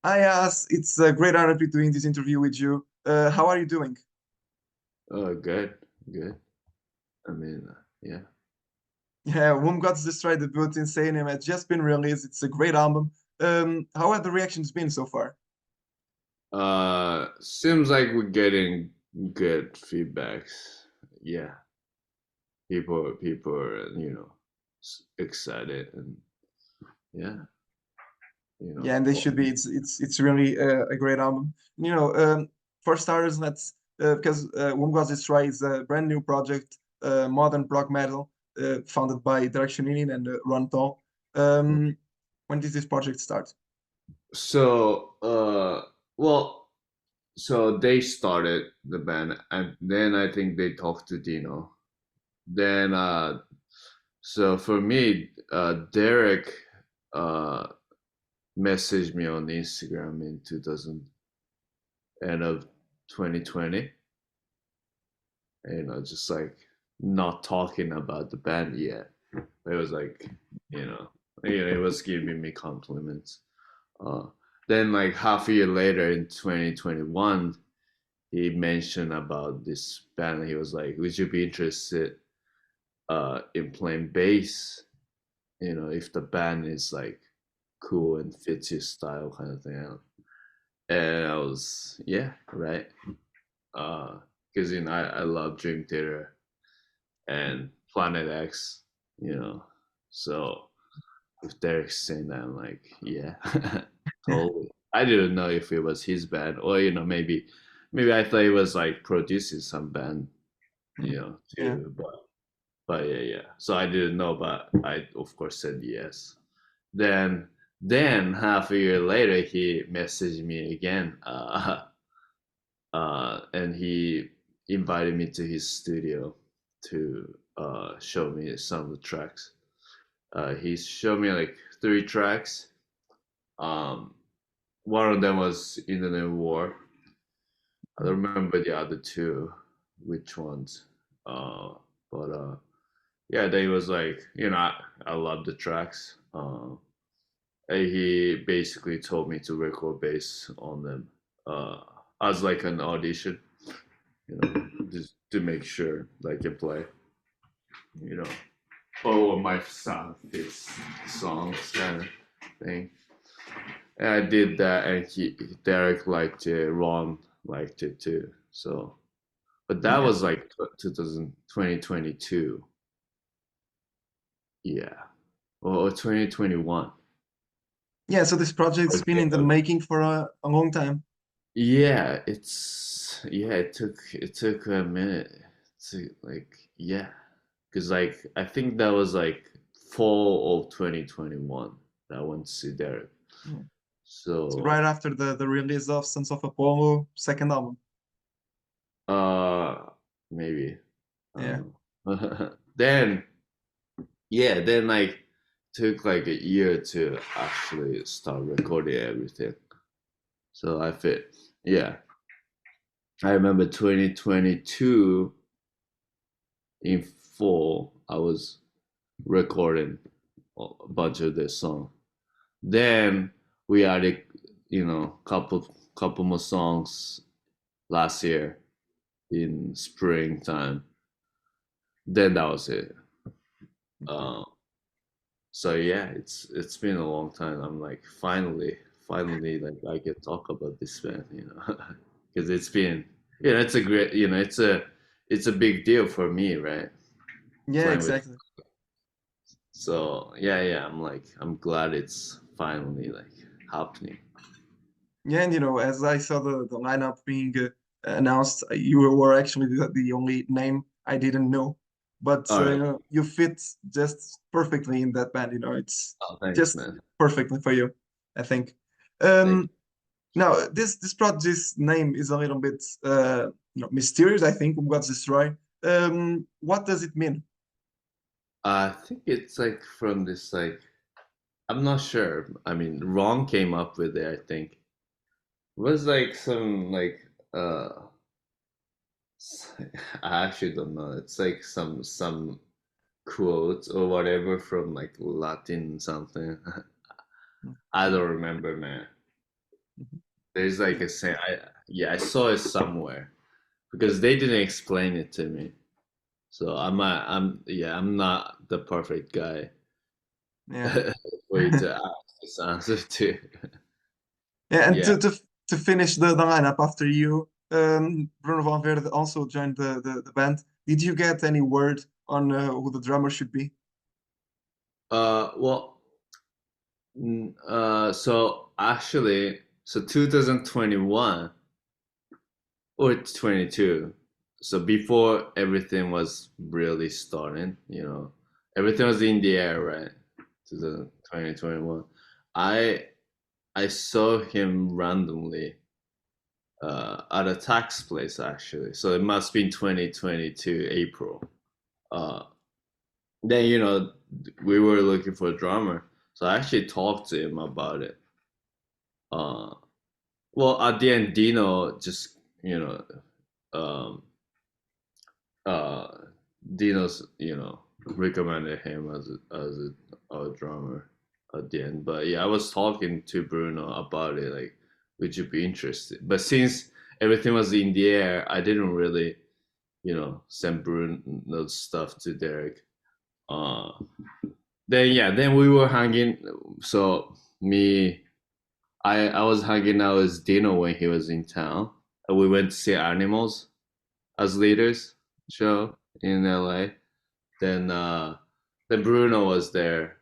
Hi, Yas. It's a great honor to be doing this interview with you. How are you doing? Oh, good, good. I mean, yeah. Yeah, Womb Gods Destroy debut Insanium has just been released. It's a great album. How have the reactions been so far? Seems like we're getting good feedbacks. Yeah, people are, excited and yeah, you know. Yeah, and they Oh, should be. It's really a great album. For starters, let's because Womb Gods Destroy is a brand new project, modern prog metal, founded by Direction Inin and Ron Tall. Um, when did this project start? So, well, so they started the band, and then I think they talked to Dino. Then, so for me, Derek, uh, messaged me on Instagram in 2000 end of 2020, just like not talking about the band yet. It was like, you know, it was giving me compliments. Uh, then like half a year later in 2021, he mentioned about this band. He was like, "Would you be interested in playing bass? If the band is like cool and fits your style, kind of thing." And I was, yeah, right. Because I love Dream Theater and Planet X, you know. So if Derek's saying that, I'm like, yeah, totally. I didn't know if it was his band or maybe I thought he was like producing some band, Yeah. too. But yeah, yeah. So I didn't know, but I of course said yes. Then then half a year later, he messaged me again. And he invited me to his studio to show me some of the tracks. He showed me like three tracks. Um, One of them was In the Name of War. I don't remember the other two, which ones. But yeah, they was like, I love the tracks. And he basically told me to record bass on them as like an audition, just to make sure that I can play, you know, oh, my sound fits the songs kind of thing. And I did that, and Derek liked it, Ron liked it too. So, but that Yeah. was like 2022, yeah, or 2021. Yeah, so this project's been in the making for a long time. Yeah, it took a minute to like yeah, because like I think that was like fall of 2021 that I went to see Derek. Yeah. So right So after the release of Sons of Apollo second album. uh maybe I Yeah. don't know. Then yeah, then like took like a year to actually start recording everything. So I fit yeah. I remember 2022 in fall I was recording a bunch of this song. Then we added, couple more songs last year in springtime. Then that was it. Okay. Uh, so yeah, it's been a long time. I'm like finally like I can talk about this band, because it's been, it's a great, it's a big deal for me, right? Yeah, Playing with. exactly. So yeah, yeah, I'm glad it's finally like happening. Yeah, and as I saw the lineup being announced, you were actually the only name I didn't know, but All right. you fit just perfectly in that band. It's Oh, thanks, just man. perfectly for you, I think. Thank. Um, Now, this project's name is a little bit mysterious, I think. What's destroy? What does it mean? I think it's like from this like I'm not sure. I mean, Ron came up with it. I think it was like some like I actually don't know. It's like some quotes or whatever from like Latin something. I don't remember, man. Mhm. There's like a saying. I saw it somewhere because they didn't explain it to me. So I'm not the perfect guy Yeah. for you to ask this answer to. Yeah, and Yeah. to finish the lineup after you, Bruno Valverde also joined the band. Did you get any word on who the drummer should be? Well, so actually, so 2021 or 22. So before everything was really starting, everything was in the air, right? To the 2021. I saw him randomly at a tax place actually. So it must be in 2022 April. Uh, then we were looking for a drummer, so I actually talked to him about it. Uh, well, at the end, Dino just um, uh, Dino's recommended him as a drummer at the end. But yeah, I was talking to Bruno about it. Like, would you be interested? But since everything was in the air, I didn't really send Bruno's stuff to Derek. Uh, then we were hanging. So I was hanging out with Dino when he was in town, and we went to see Animals as Leaders show in LA. Then then Bruno was there.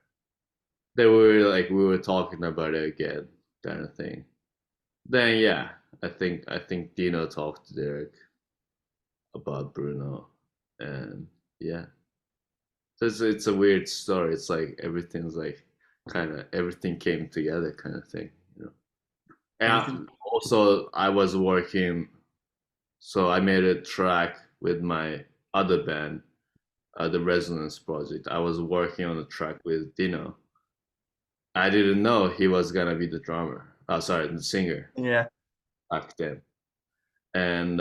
Then we were talking about it again, kind of thing. Then yeah, I think Dino talked to Derek about Bruno, and yeah, so it's a weird story. It's like everything's like kind of everything came together, kind of thing. Everything. And also I was working, so I made a track with my other band, the Resonance Project. I was working on a track with Dino. I didn't know he was gonna be the drummer. Oh, sorry, the singer Yeah. back then. And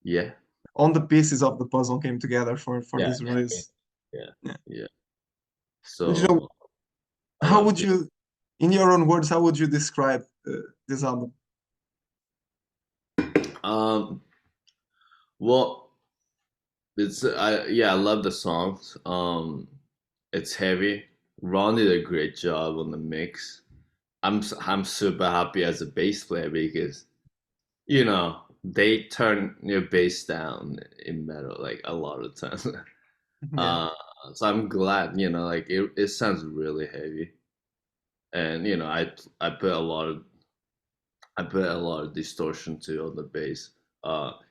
yeah, All the pieces of the puzzle came together for yeah, this release. yeah, Yeah. yeah. And So I how loved would it. you, in your own words, how would you describe this album? Um, well, I love the songs. It's heavy. Ron did a great job on the mix. I'm super happy as a bass player because they turn your bass down in metal like a lot of times. Yeah. uh, so I'm glad like it sounds really heavy, and I put a lot of distortion too on the bass.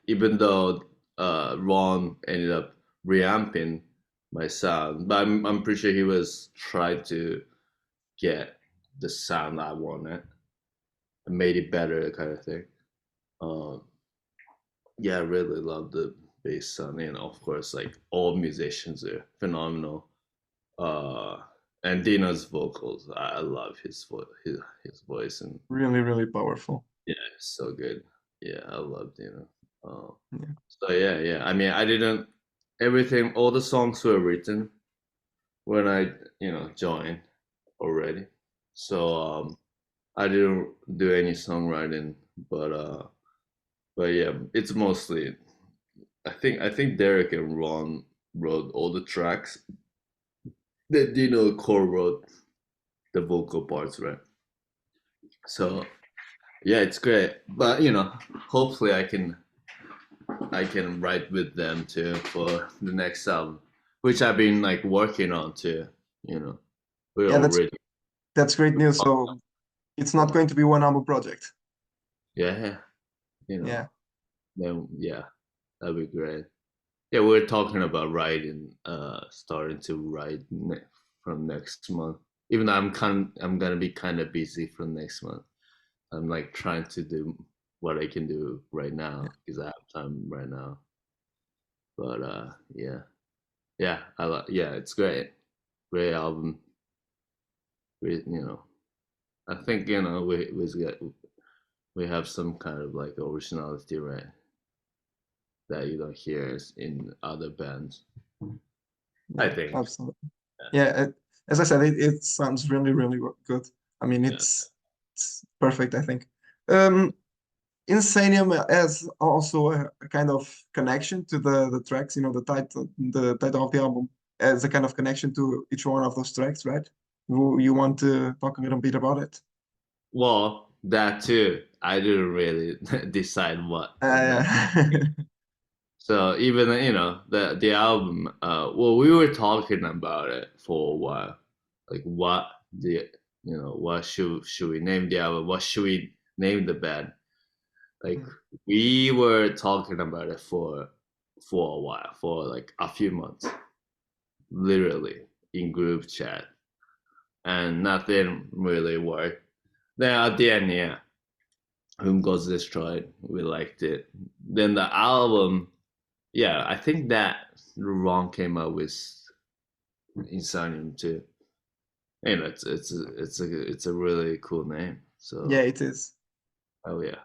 Even though Ron ended up reamping my sound, but I'm pretty sure he was trying to get the sound I wanted and made it better, kind of thing. Um, yeah, I really love the bass sound, and of course, like all musicians are phenomenal. Uh, and Dino's vocals, I love his voice, and Really, really powerful. yeah, it's so good. Yeah, I love Dino. Uh, Yeah. so yeah. I mean, I didn't everything. All the songs were written when I joined already. So I didn't do any songwriting, but yeah, it's mostly I think Derek and Ron wrote all the tracks. Then Dino Core wrote the vocal parts, right? So yeah, it's great. But hopefully I can write with them too for the next album, which I've been like working on too. You know, we're Yeah, already that's great news. So it's not going to be one album project. yeah, you know, Yeah. then yeah, that'd be great. Yeah, we're talking about writing, starting to write from next month. Even though I'm gonna be kind of busy from next month. I'm like trying to do what I can do right Yeah. now because I have time right now. But yeah, yeah, it's great, great album. Great, I think we have some kind of like originality, right? That you don't hear in other bands. I Yeah. think. Absolutely. Yeah. As I said, it sounds really, really good. I mean, Yeah, it's It's perfect, I think. Um, Insanium has also a kind of connection to the tracks. You know, the title of the album has a kind of connection to each one of those tracks, right? You want to talk a little bit about it? Well, that too. I didn't really decide what the name. Yeah. So even the album, well, we were talking about it for a while, like what should we name the album? What should we name the band? Like we were talking about it for a while, for like a few months, literally in group chat, and nothing really worked. Then at the end, yeah, Whom Goes Destroyed, we liked it. Then the album, yeah, I think that Ron came up with Insanium too. And it's a really cool name. Yeah, So it is. oh yeah.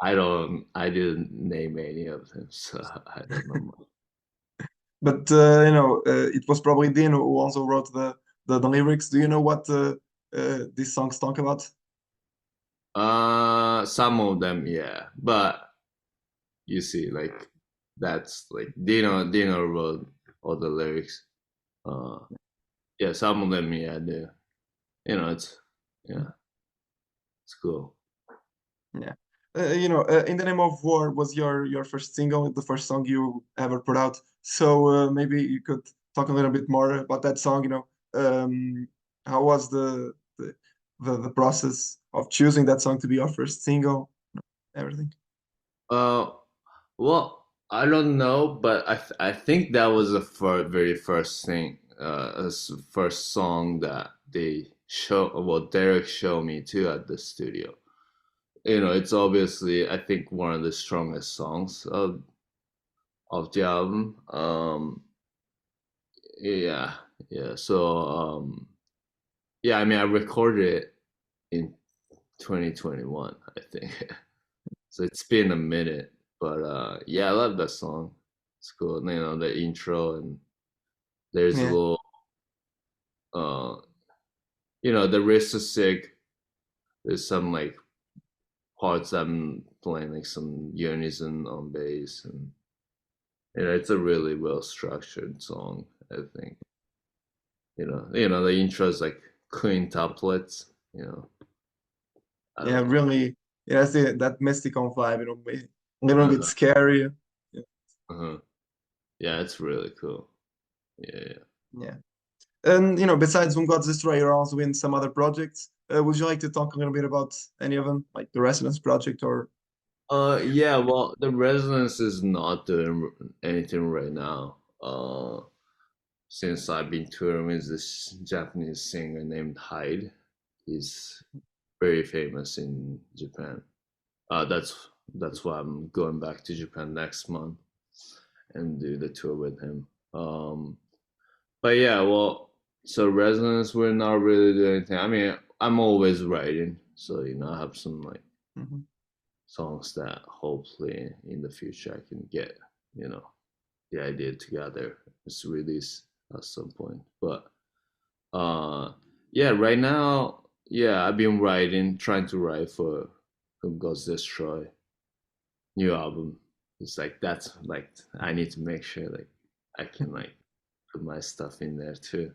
I didn't name any of them, so I don't know much. But it was probably Dean who also wrote the lyrics. Do you know what these songs talk about? Some of them, yeah, but you see, like that's like Dino wrote all the lyrics. Uh, yeah, some of them, yeah, it's yeah, it's cool. Yeah. In the Name of War was your first single, the first song you ever put out. So maybe you could talk a little bit more about that song. How was the process of choosing that song to be your first single? Everything. Uh, well, I don't know, but I think that was the very first thing, first song that Derek showed me too at the studio. It's obviously I think one of the strongest songs of the album. Yeah, yeah. So yeah, I mean I recorded it in 2021, I think. So it's been a minute, but yeah, I love that song. It's cool. The intro and there's a Yeah. little uh the wrist is sick. There's some like parts I'm playing like some unison on bass and it's a really well structured song, I think. The intro is like clean couplets, I Yeah, don't know. really. Yeah, it's that mystical vibe, a little bit Uh-huh, scary. Yeah. uh-huh. Yeah, it's really cool. Yeah, yeah. Yeah. And besides When Gods Destroy, you're also in some other projects. Would you like to talk a little bit about any of them, like the Resonance project or? Yeah, well, the Resonance is not doing anything right now. Since I've been touring with this Japanese singer named Hyde. He's very famous in Japan. That's why I'm going back to Japan next month and do the tour with him. But yeah, well, so Resonance, we're not really doing anything. I mean, I'm always writing, so I have some like Mhm. songs that hopefully in the future I can get, you know, the idea together, just release at some point. But uh yeah, right now, yeah, I've been writing, trying to write for Whom Goes Destroy new album. It's like that's like I need to make sure like I can like put my stuff in there too.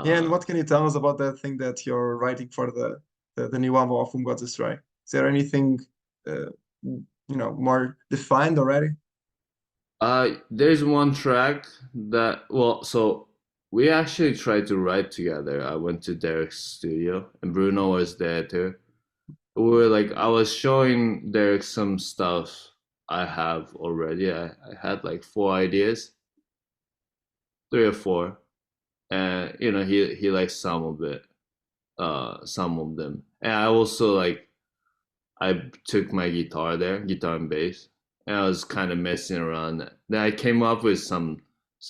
Yeah, and Uh what can you tell us about that thing that you're writing for the new album of Whom Gods Destroy? Is there anything more defined already? there's one track that well, so we actually tried to write together. I went to Derek's studio and Bruno was there too. We were like I was showing Derek some stuff I have already. I had like four ideas, three or four. And he likes some of it, some of them. And I also like I took my guitar and bass, and I was kind of messing around. Then I came up with some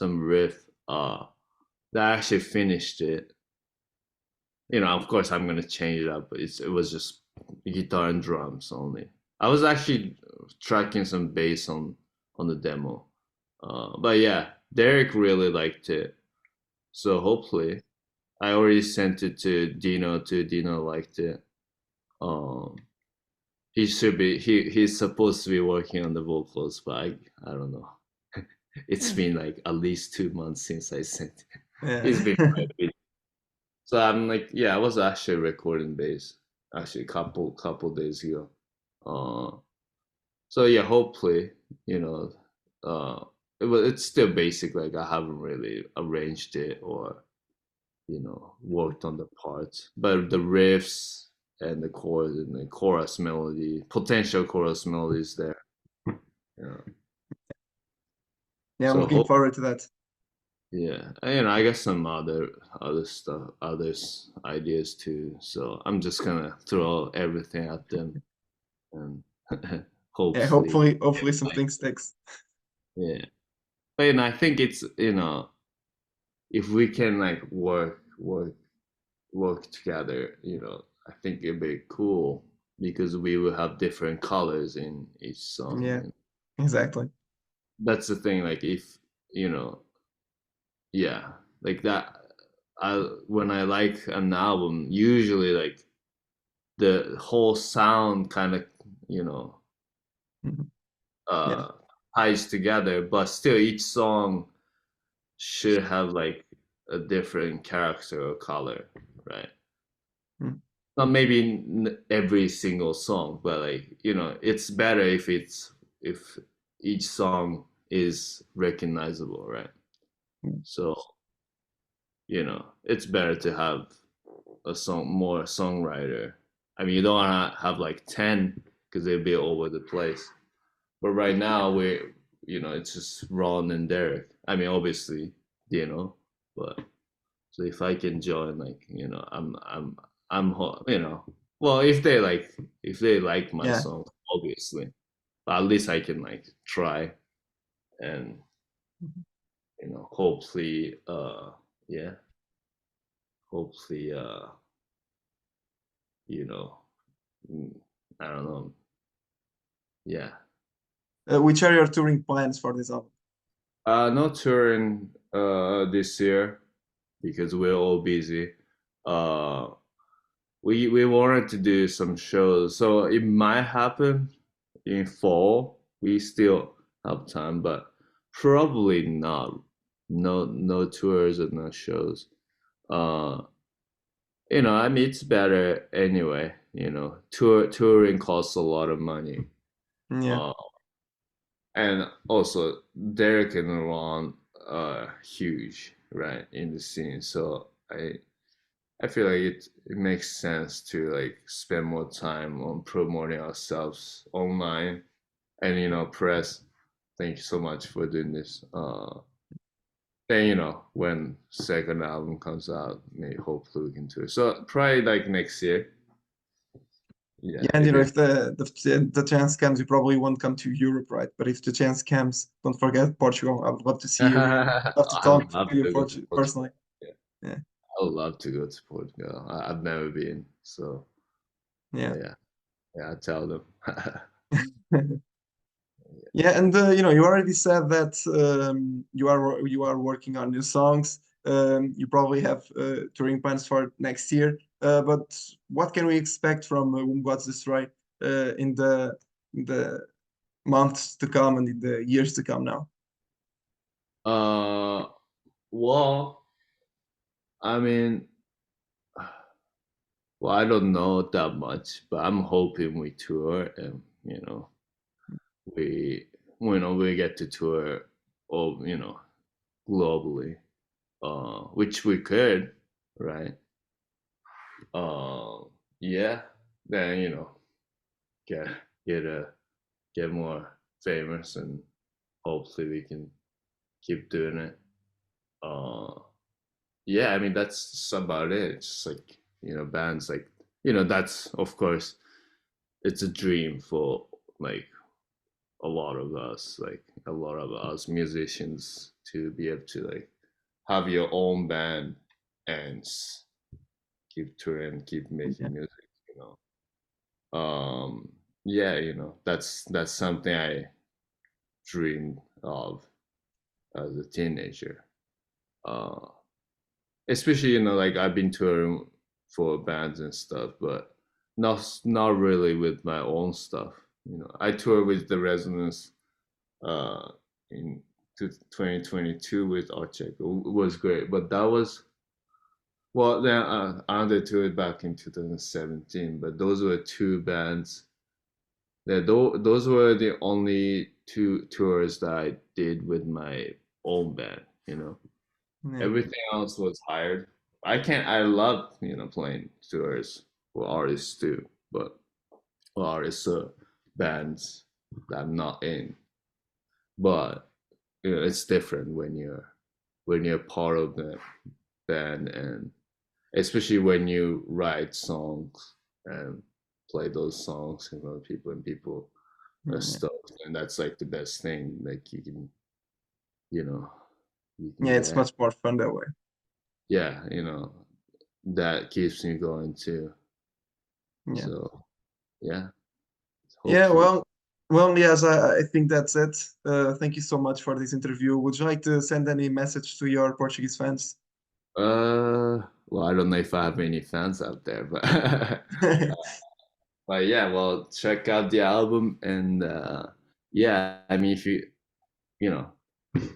riff that I actually finished it. Of course I'm gonna change it up, but it was just guitar and drums only. I was actually tracking some bass on the demo, but yeah, Derek really liked it. So hopefully, I already sent it to Dino. To Dino liked it. Um, he should be. He's supposed to be working on the vocals, but I don't know. It's been like at least 2 months since I sent it. Yeah. He's been quite busy. So I'm like, yeah, I was actually recording bass actually couple days ago. Uh, so yeah, hopefully, you know, uh, it's still basic. Like I haven't really arranged it or worked on the parts, but the riffs and the chords and the chorus melody, potential chorus melodies there. Yeah. Yeah, I'm So looking hope, forward to that. yeah, and, I guess some other stuff, others ideas too. So I'm just gonna throw everything at them and Yeah, hopefully, hopefully something sticks. yeah. But I think it's if we can like work together, I think it'd be cool because we will have different colors in each song, Yeah, and exactly. that's the thing. Like if you know, yeah, like that. When I like an album, usually like the whole sound kind of you know Mhm. Yeah. uh ties together, but still each song should have like a different character or color, right? Mm. Not maybe every single song, but like it's better if each song is recognizable, right? Mm. So it's better to have a more songwriter. I mean, you don't want to have like 10 because they'd be all over the place. But right now it's just Ron and Derek. I mean, obviously, but so if I can join, like, well, if they like my Yeah. song, obviously, but at least I can like try and Mhm. hopefully, yeah, hopefully, you know, mm, I don't know, yeah. Which are your touring plans for this album? No touring this year because we're all busy. Uh, we wanted to do some shows, so it might happen in fall. We still have time, but probably not. No tours and no shows. Uh, I mean it's better anyway. Touring costs a lot of money. Yeah. Uh, and also Derek and Ron are huge, right, in the scene. So I feel like it makes sense to like spend more time on promoting ourselves online and press. Thank you so much for doing this. Then when second album comes out, maybe hopefully we can do it. So probably like next year. Yeah, Yeah, and if it. if the chance comes, you probably won't come to Europe, right? But if the chance comes, don't forget Portugal. I would love to see you. Love to I talk love to you to go to personally. Portugal. Yeah, Yeah. I would love to go to Portugal. I've never been, so Yeah. yeah, yeah. I tell them. Yeah, and you already said that you are working on new songs. You probably have touring plans for next year. But what can we expect from Whom Gods Destroy in the months to come and in the years to come now? uh, well, I mean, well, I don't know that much, but I'm hoping we tour and we we get to tour all globally, which we could, right? Uh, yeah, then get get a get more famous and hopefully we can keep doing it. Uh, yeah, I mean that's about it. It's like bands like that's of course it's a dream for like a lot of us musicians to be able to like have your own band and keep touring, keep Yeah, making music. Yeah, that's something I dreamed of as a teenager. Uh, especially like I've been touring for bands and stuff, but not really with my own stuff. I toured with the Resonance uh in 2022 with Archek. It was great, but that was well then I toured back in 2017. But those were two bands that those were the only two tours that I did with my own band. Yeah. Everything else was hired. I love, playing tours for artists too, but for artists, bands that I'm not in. But it's different when you're part of the band, and especially when you write songs and play those songs in front of people, and people are Yeah. stoked, and that's like the best thing like you know you can Yeah, get it's at. much more fun that way. Yeah, that keeps me going too. Yeah. So yeah, Yeah, hopefully. yes, I think that's it. Thank you so much for this interview. Would you like to send any message to your Portuguese fans? Well, I don't know if I have any fans out there, but but yeah, well, check out the album, and yeah, I mean, if you know,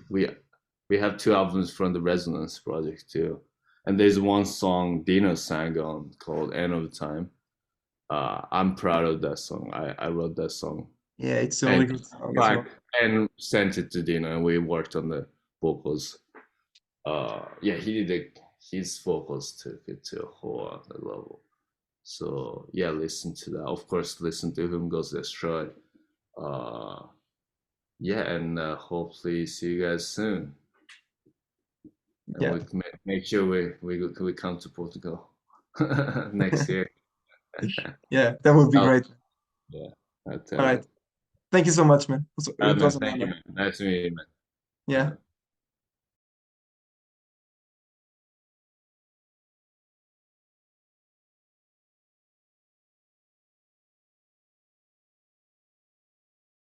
we we have two albums from the Resonance project too, and there's one song Dino sang on called "End of Time." I'm proud of that song. I wrote that song Yeah, it's a and really good song as back well. and sent it to Dino, and we worked on the vocals. Yeah, his vocals took it to a whole other level. So yeah, listen to that. Of course, listen to Whom Goes Destroyed. Uh, yeah, and hopefully see you guys soon. And Yeah. we can make sure we come to Portugal next year. Yeah, that would be I'll, great. yeah, I'll All tell right. you. Thank you so much, man. It All right, was man. an Thank you, honor. man. Nice to meet you, man. All Yeah. right.